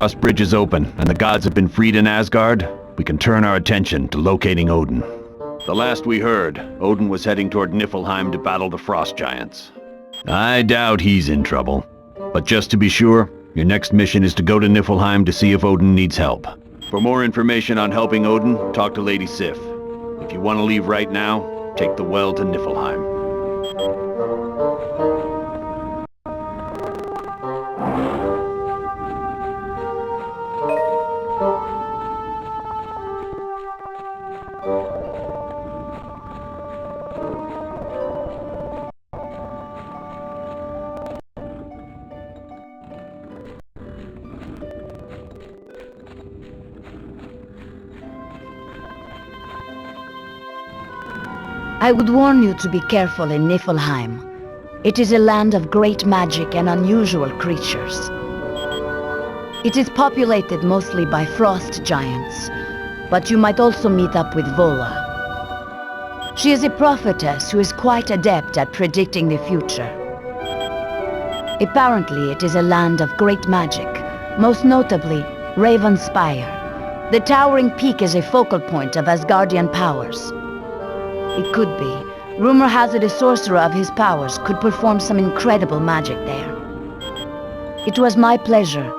Frost Bridge is open, and the gods have been freed in Asgard, we can turn our attention to locating Odin. The last we heard, Odin was heading toward Niflheim to battle the Frost Giants. I doubt he's in trouble. But just to be sure, your next mission is to go to Niflheim to see if Odin needs help. For more information on helping Odin, talk to Lady Sif. If you want to leave right now, take the well to Niflheim. I would warn you to be careful in Niflheim. It is a land of great magic and unusual creatures. It is populated mostly by frost giants, but you might also meet up with Vola. She is a prophetess who is quite adept at predicting the future. Apparently, it is a land of great magic, most notably Ravenspire. The towering peak is a focal point of Asgardian powers. It could be. Rumor has it a sorcerer of his powers could perform some incredible magic there. It was my pleasure.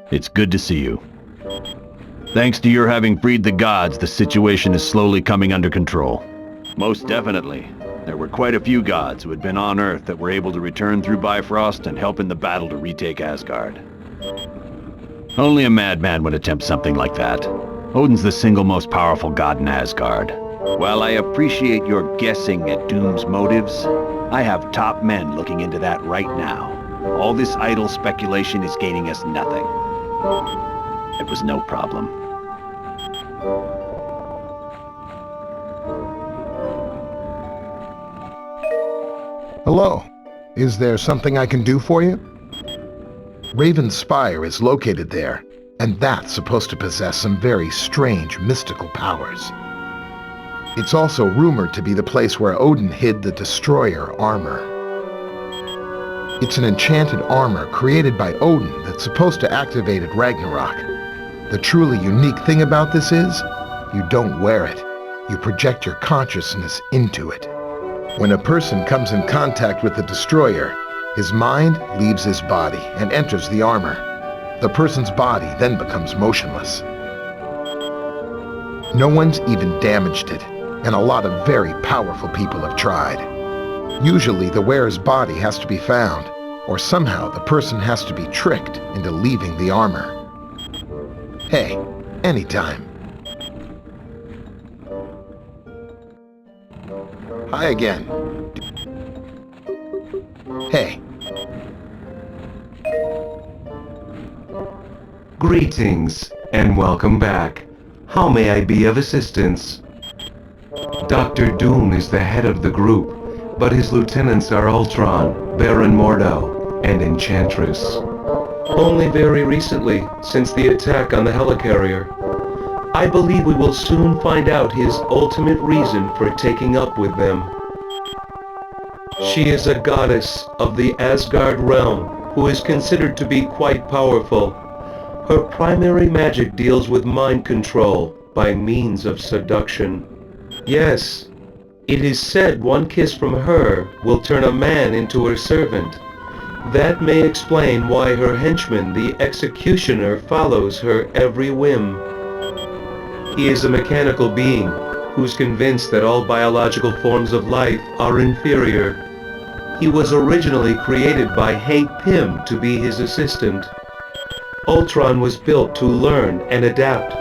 It's good to see you. Thanks to your having freed the gods, the situation is slowly coming under control. Most definitely. There were quite a few gods who had been on Earth that were able to return through Bifrost and help in the battle to retake Asgard. Only a madman would attempt something like that. Odin's the single most powerful god in Asgard. While I appreciate your guessing at Doom's motives, I have top men looking into that right now. All this idle speculation is gaining us nothing. It was no problem. Hello. Is there something I can do for you? Ravenspire is located there, and that's supposed to possess some very strange mystical powers. It's also rumored to be the place where Odin hid the Destroyer armor. It's an enchanted armor created by Odin that's supposed to activate at Ragnarok. The truly unique thing about this is, you don't wear it. You project your consciousness into it. When a person comes in contact with the Destroyer, his mind leaves his body and enters the armor. The person's body then becomes motionless. No one's even damaged it, and a lot of very powerful people have tried. Usually the wearer's body has to be found, or somehow the person has to be tricked into leaving the armor. Hey, anytime. Hi again. Hey. Greetings, and welcome back. How may I be of assistance? Dr. Doom is the head of the group, but his lieutenants are Ultron, Baron Mordo, and Enchantress. Only very recently, since the attack on the helicarrier. I believe we will soon find out his ultimate reason for taking up with them. She is a goddess of the Asgard realm, who is considered to be quite powerful. Her primary magic deals with mind control by means of seduction. Yes, it is said one kiss from her will turn a man into her servant. That may explain why her henchman, the Executioner, follows her every whim. He is a mechanical being who's convinced that all biological forms of life are inferior. He was originally created by Hank Pym to be his assistant. Ultron was built to learn and adapt.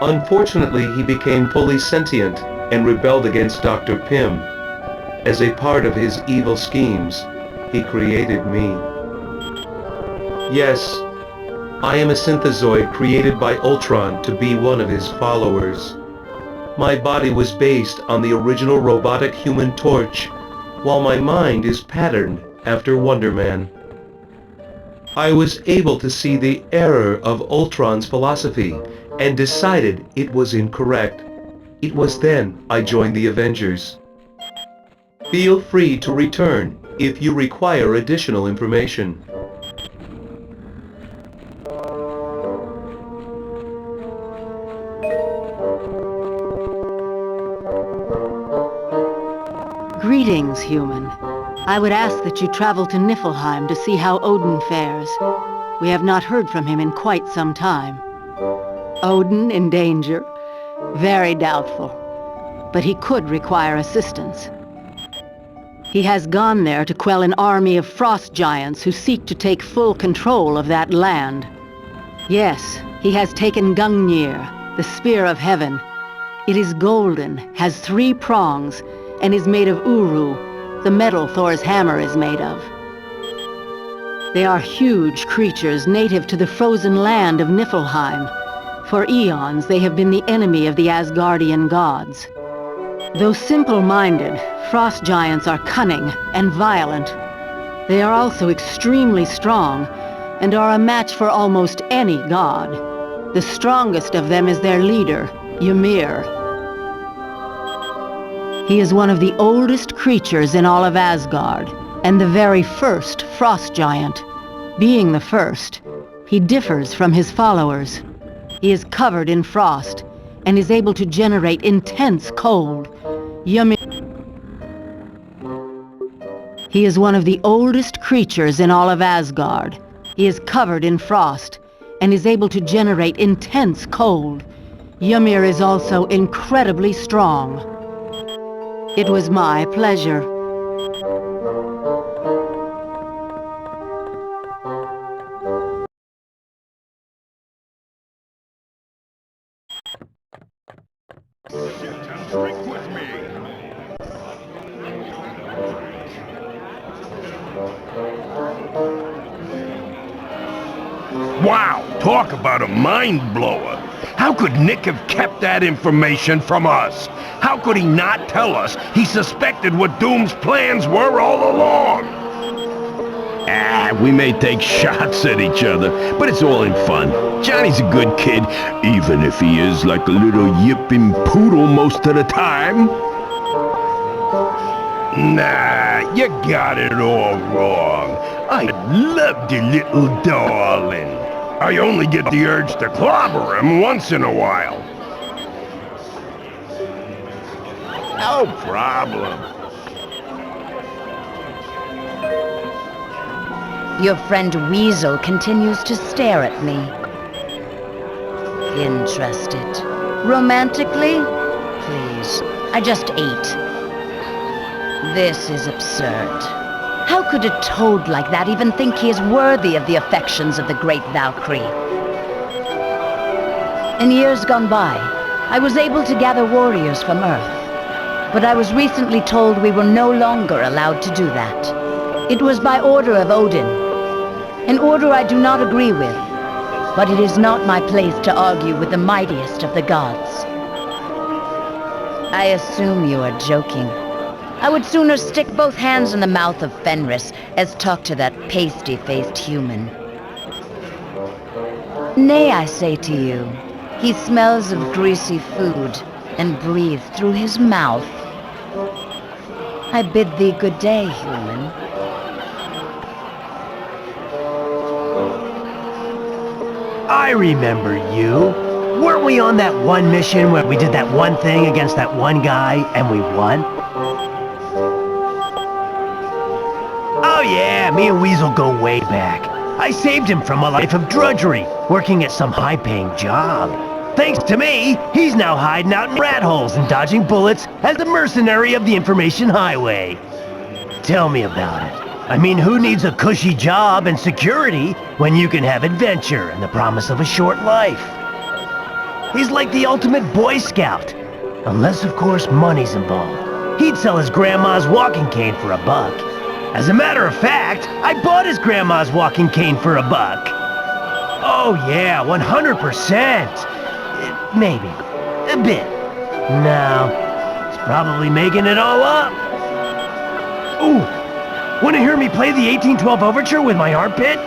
Unfortunately, he became fully sentient and rebelled against Dr. Pym. As a part of his evil schemes, he created me. Yes, I am a synthezoid created by Ultron to be one of his followers. My body was based on the original robotic Human Torch, while my mind is patterned after Wonder Man. I was able to see the error of Ultron's philosophy and decided it was incorrect. It was then I joined the Avengers. Feel free to return if you require additional information. Greetings, human. I would ask that you travel to Niflheim to see how Odin fares. We have not heard from him in quite some time. Odin in danger? Very doubtful. But he could require assistance. He has gone there to quell an army of frost giants who seek to take full control of that land. Yes, he has taken Gungnir, the Spear of Heaven. It is golden, has 3 prongs, and is made of uru, the metal Thor's hammer is made of. They are huge creatures native to the frozen land of Niflheim. For eons, they have been the enemy of the Asgardian gods. Though simple-minded, frost giants are cunning and violent. They are also extremely strong, and are a match for almost any god. The strongest of them is their leader, Ymir. He is one of the oldest creatures in all of Asgard, and the very first frost giant. Being the first, he differs from his followers. He is covered in frost, and is able to generate intense cold. Ymir. He is one of the oldest creatures in all of Asgard. He is covered in frost, and is able to generate intense cold. Ymir is also incredibly strong. It was my pleasure. Wow, talk about a mind blower. How could Nick have kept that information from us? How could he not tell us he suspected what Doom's plans were all along? We may take shots at each other, but it's all in fun. Johnny's a good kid, even if he is like a little yipping poodle most of the time. Nah, you got it all wrong. I love the little darling. I only get the urge to clobber him once in a while. No problem. Your friend Weasel continues to stare at me. Interested. Romantically? Please, I just ate. This is absurd. How could a toad like that even think he is worthy of the affections of the great Valkyrie? In years gone by, I was able to gather warriors from Earth. But I was recently told we were no longer allowed to do that. It was by order of Odin. An order I do not agree with. But it is not my place to argue with the mightiest of the gods. I assume you are joking. I would sooner stick both hands in the mouth of Fenris as talk to that pasty-faced human. Nay, I say to you, he smells of greasy food and breathes through his mouth. I bid thee good day, human. I remember you. Weren't we on that one mission where we did that one thing against that one guy and we won? Oh yeah, me and Weasel go way back. I saved him from a life of drudgery, working at some high-paying job. Thanks to me, he's now hiding out in rat holes and dodging bullets as a mercenary of the information highway. Tell me about it. I mean, who needs a cushy job and security when you can have adventure and the promise of a short life? He's like the ultimate Boy Scout. Unless, of course, money's involved. He'd sell his grandma's walking cane for $1. As a matter of fact, I bought his grandma's walking cane for $1. Oh yeah, 100%. Maybe. A bit. No. He's probably making it all up. Ooh. Want to hear me play the 1812 Overture with my armpit?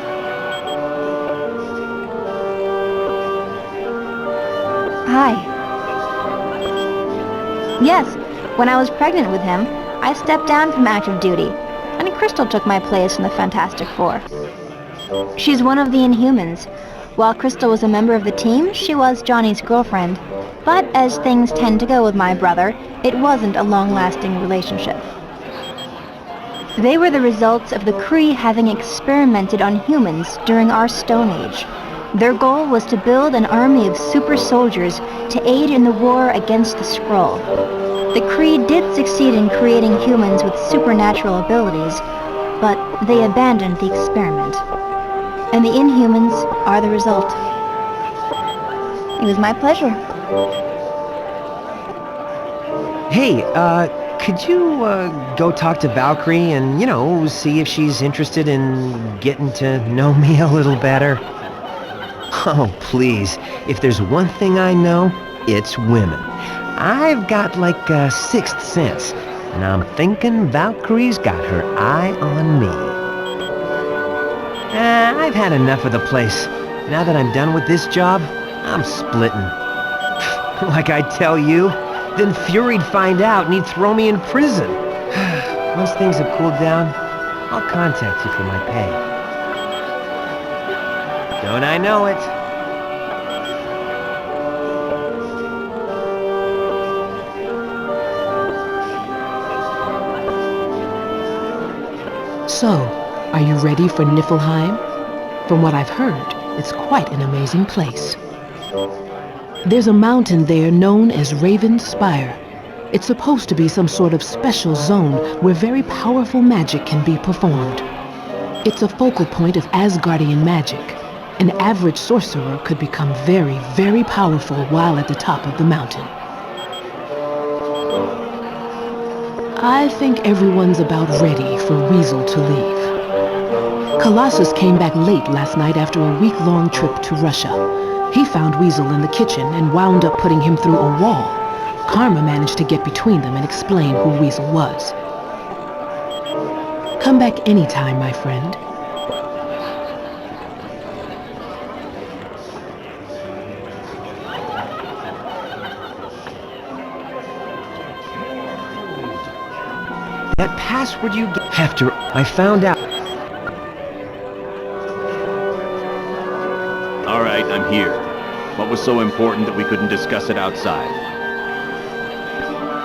Hi. Yes, when I was pregnant with him, I stepped down from active duty. and Crystal took my place in the Fantastic Four. She's one of the Inhumans. While Crystal was a member of the team, she was Johnny's girlfriend. But as things tend to go with my brother, it wasn't a long-lasting relationship. They were the results of the Kree having experimented on humans during our Stone Age. Their goal was to build an army of super soldiers to aid in the war against the Skrull. The Kree did succeed in creating humans with supernatural abilities, but they abandoned the experiment. And the Inhumans are the result. It was my pleasure. Hey, could you, go talk to Valkyrie and, see if she's interested in getting to know me a little better? Oh, please. If there's one thing I know, it's women. I've got like a sixth sense, and I'm thinking Valkyrie's got her eye on me. I've had enough of the place. Now that I'm done with this job, I'm splitting. Like I tell you, then Fury'd find out and he'd throw me in prison. Once things have cooled down, I'll contact you for my pay. Don't I know it? So, are you ready for Niflheim? From what I've heard, it's quite an amazing place. There's a mountain there known as Raven's Spire. It's supposed to be some sort of special zone where very powerful magic can be performed. It's a focal point of Asgardian magic. An average sorcerer could become very, very powerful while at the top of the mountain. I think everyone's about ready for Weasel to leave. Colossus came back late last night after a week-long trip to Russia. He found Weasel in the kitchen and wound up putting him through a wall. Karma managed to get between them and explain who Weasel was. Come back anytime, my friend. That password you get after I found out. All right, I'm here. What was so important that we couldn't discuss it outside?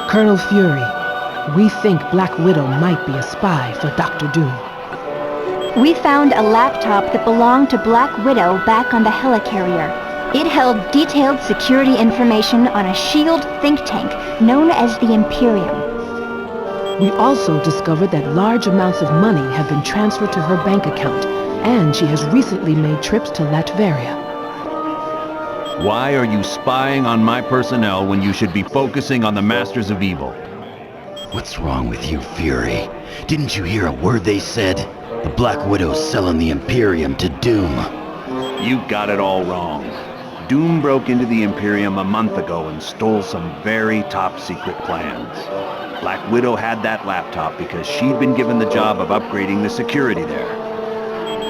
Colonel Fury, we think Black Widow might be a spy for Dr. Doom. We found a laptop that belonged to Black Widow back on the helicarrier. It held detailed security information on a SHIELD think tank known as the Imperium. We also discovered that large amounts of money have been transferred to her bank account, and she has recently made trips to Latveria. Why are you spying on my personnel when you should be focusing on the Masters of Evil? What's wrong with you, Fury? Didn't you hear a word they said? The Black Widow's selling the Imperium to Doom. You got it all wrong. Doom broke into the Imperium a month ago and stole some very top-secret plans. Black Widow had that laptop because she'd been given the job of upgrading the security there.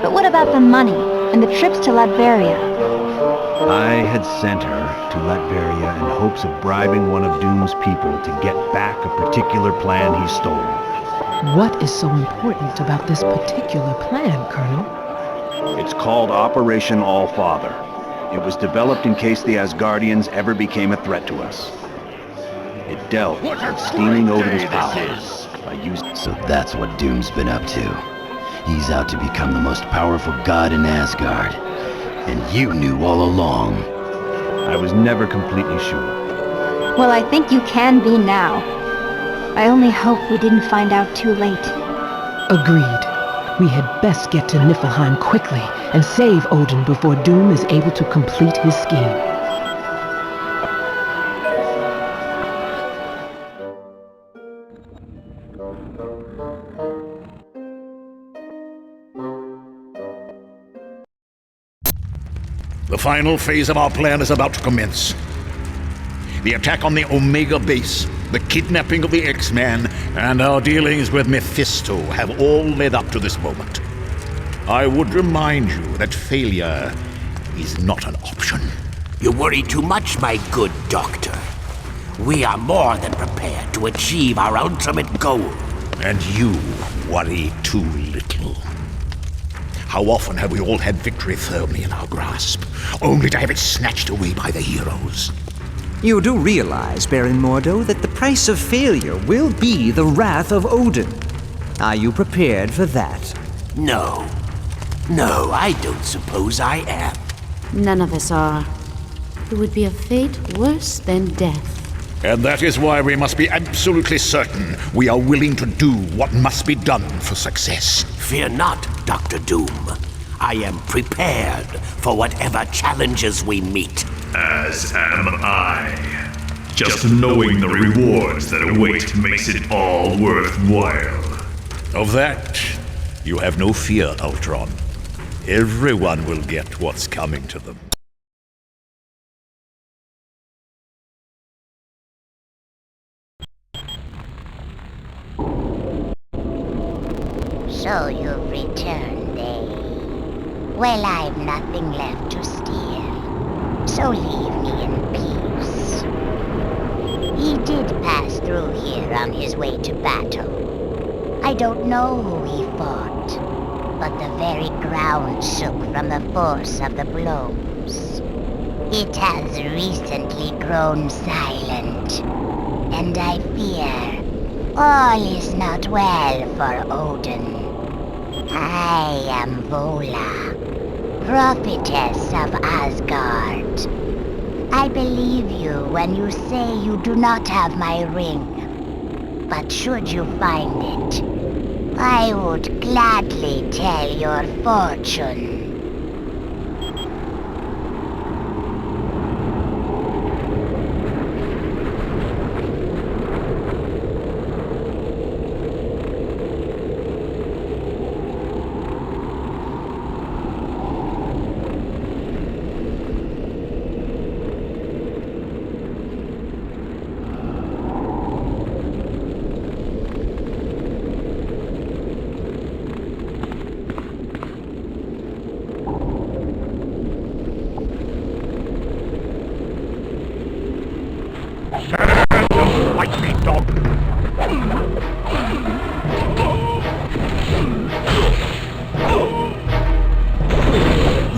But what about the money and the trips to Latveria? I had sent her to Latveria in hopes of bribing one of Doom's people to get back a particular plan he stole. What is so important about this particular plan, Colonel? It's called Operation All-Father. It was developed in case the Asgardians ever became a threat to us. It dealt with stealing Odin's powers by using... So that's what Doom's been up to. He's out to become the most powerful god in Asgard. And you knew all along. I was never completely sure. Well, I think you can be now. I only hope we didn't find out too late. Agreed. We had best get to Niflheim quickly and save Odin before Doom is able to complete his scheme. The final phase of our plan is about to commence. The attack on the Omega base, the kidnapping of the X-Men, and our dealings with Mephisto have all led up to this moment. I would remind you that failure is not an option. You worry too much, my good doctor. We are more than prepared to achieve our ultimate goal. And you worry too little. How often have we all had victory firmly in our grasp, only to have it snatched away by the heroes? You do realize, Baron Mordo, that the price of failure will be the wrath of Odin. Are you prepared for that? No. No, I don't suppose I am. None of us are. It would be a fate worse than death. And that is why we must be absolutely certain we are willing to do what must be done for success. Fear not, Dr. Doom. I am prepared for whatever challenges we meet. As am I. Just knowing the rewards that await makes it all worthwhile. Of that, you have no fear, Ultron. Everyone will get what's coming to them. So you've returned, eh? Well, I've nothing left to steal, so leave me in peace. He did pass through here on his way to battle. I don't know who he fought, but the very ground shook from the force of the blows. It has recently grown silent, and I fear all is not well for Odin. I am Vola, prophetess of Asgard. I believe you when you say you do not have my ring. But should you find it, I would gladly tell your fortune.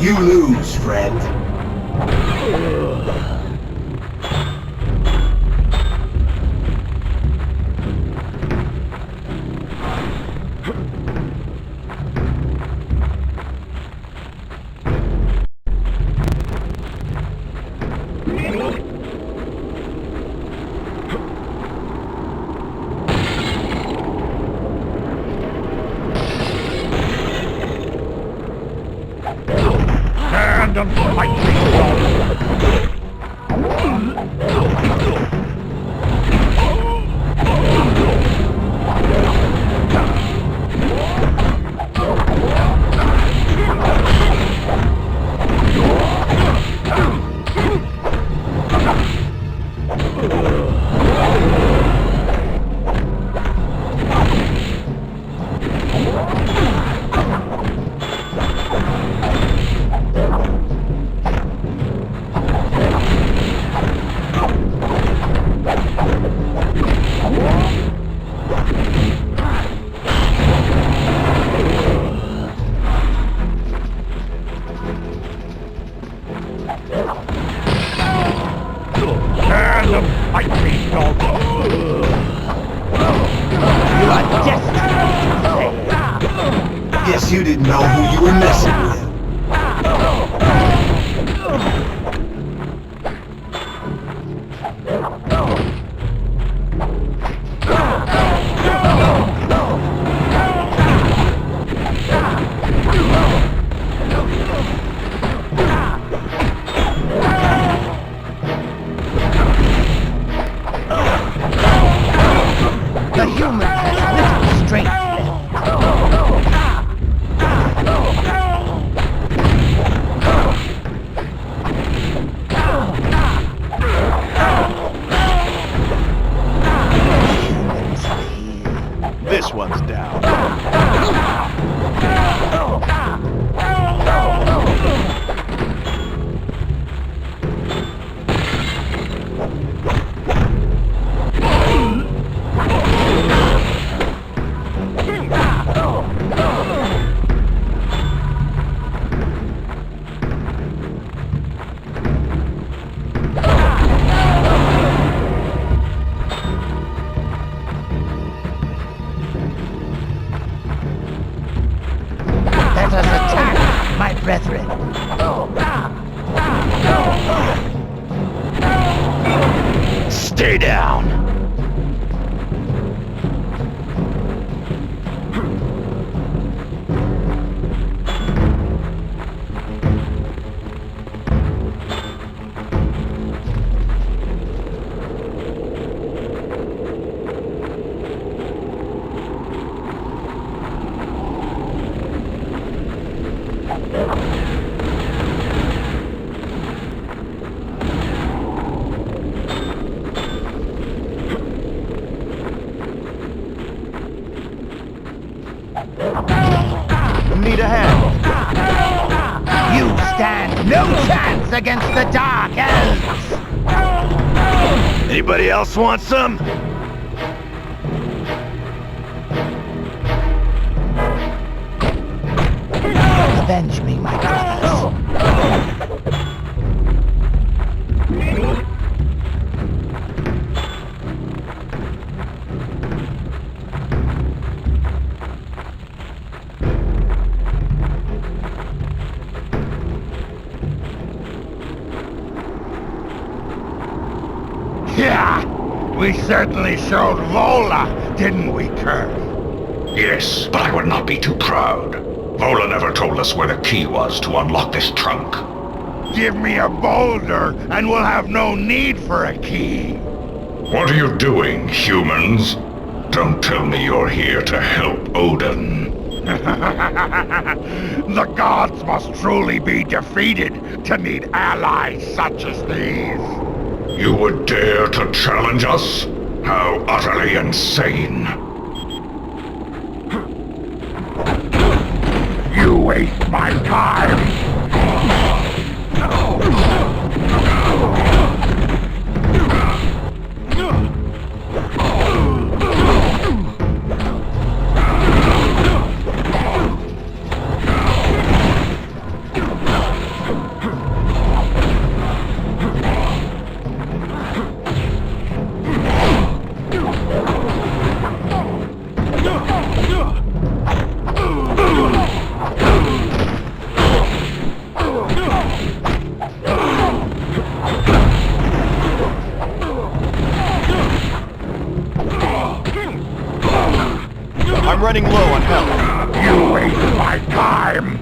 You lose, friend. Guess you didn't know who you were messing with. The human has little strength left. This one's down. against the Dark Elves! Anybody else want some? Avenge me, my brothers. Yeah, we certainly showed Vola, didn't we, Kurt? Yes, but I would not be too proud. Vola never told us where the key was to unlock this trunk. Give me a boulder, and we'll have no need for a key. What are you doing, humans? Don't tell me you're here to help Odin. The gods must truly be defeated to need allies such as these. You would dare to challenge us? How utterly insane. You waste my time. I'm running low on health. You waste my time.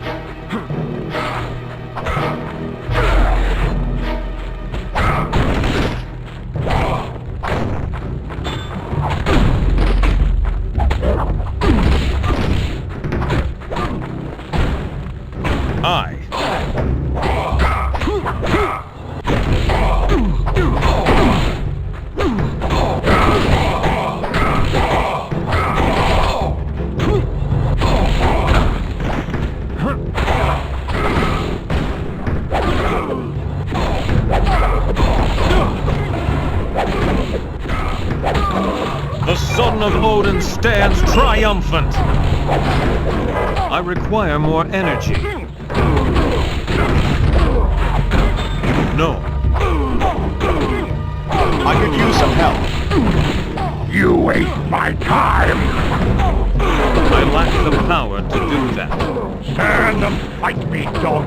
The son of Odin stands triumphant. I require more energy. No. I could use some help. You waste my time. I lack the power to do that. Stand and fight me, dog.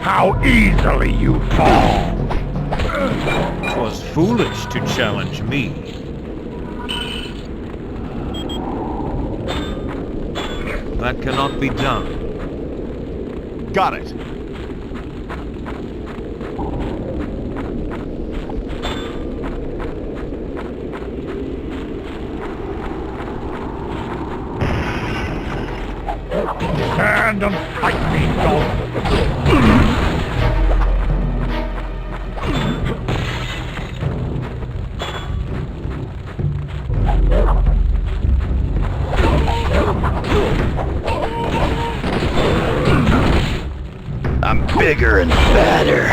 How easily you fall! 'Twas foolish to challenge me. That cannot be done. Got it. Stand and fight me, dog! I'm bigger and badder.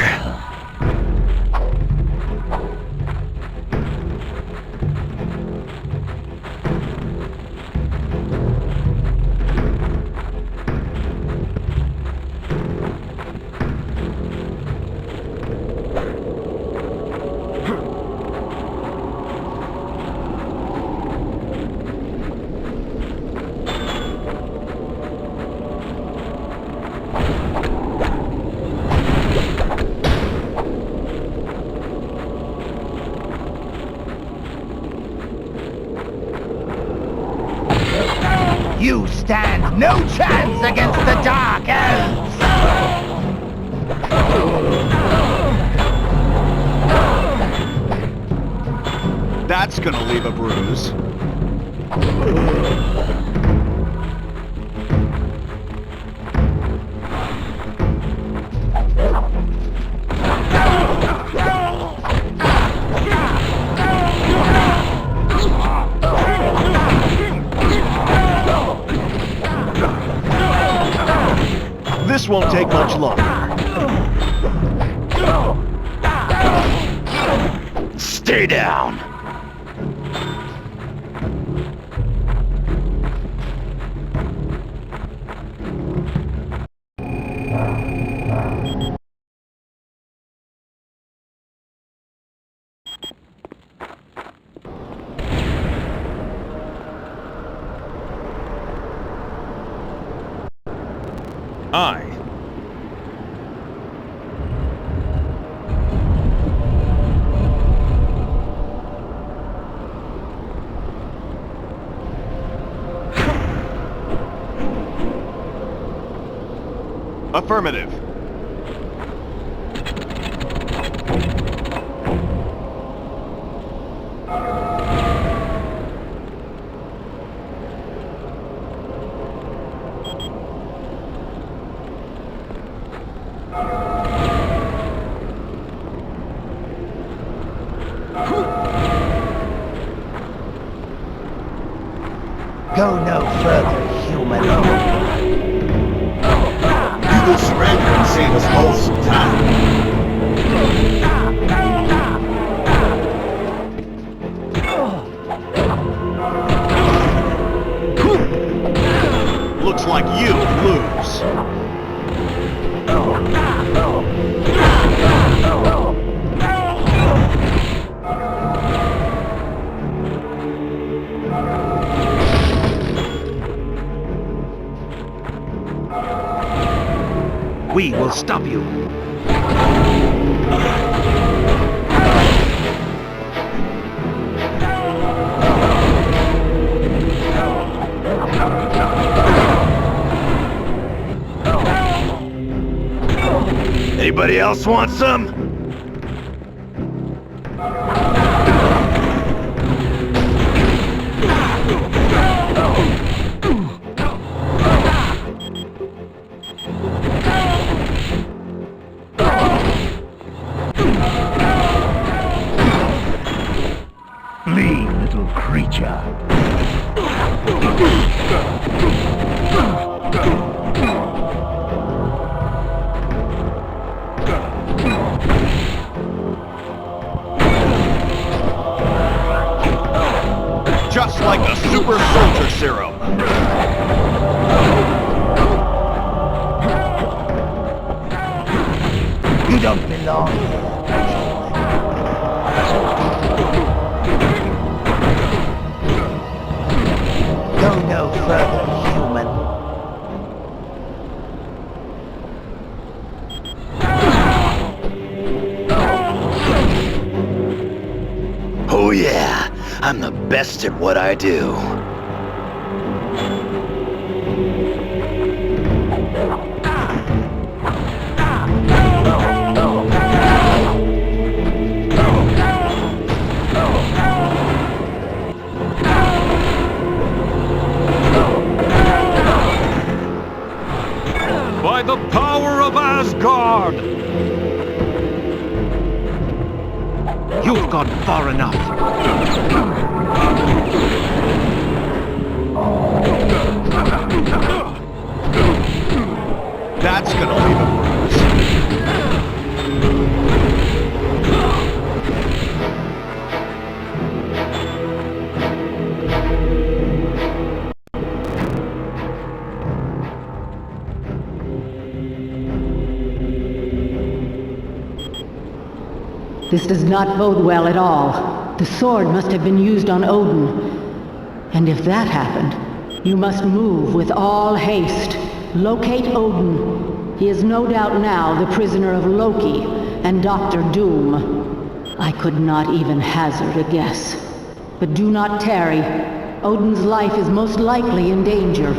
You stand no chance against the Dark Elves! That's gonna leave a bruise. This won't take much longer. Stay down! Aye. Affirmative. Go no further, human. You will surrender and save us both some time. Looks like you lose. We will stop you. Anybody else want some? Flee, little creature. Just like a super soldier serum. You don't belong here. Go no further, human. Oh yeah, I'm the best at what I do. By the power of Asgard! You've gone far enough. That's gonna leave him bruised. This does not bode well at all. The sword must have been used on Odin. And if that happened, you must move with all haste. Locate Odin. He is no doubt now the prisoner of Loki and Dr. Doom. I could not even hazard a guess. But do not tarry. Odin's life is most likely in danger.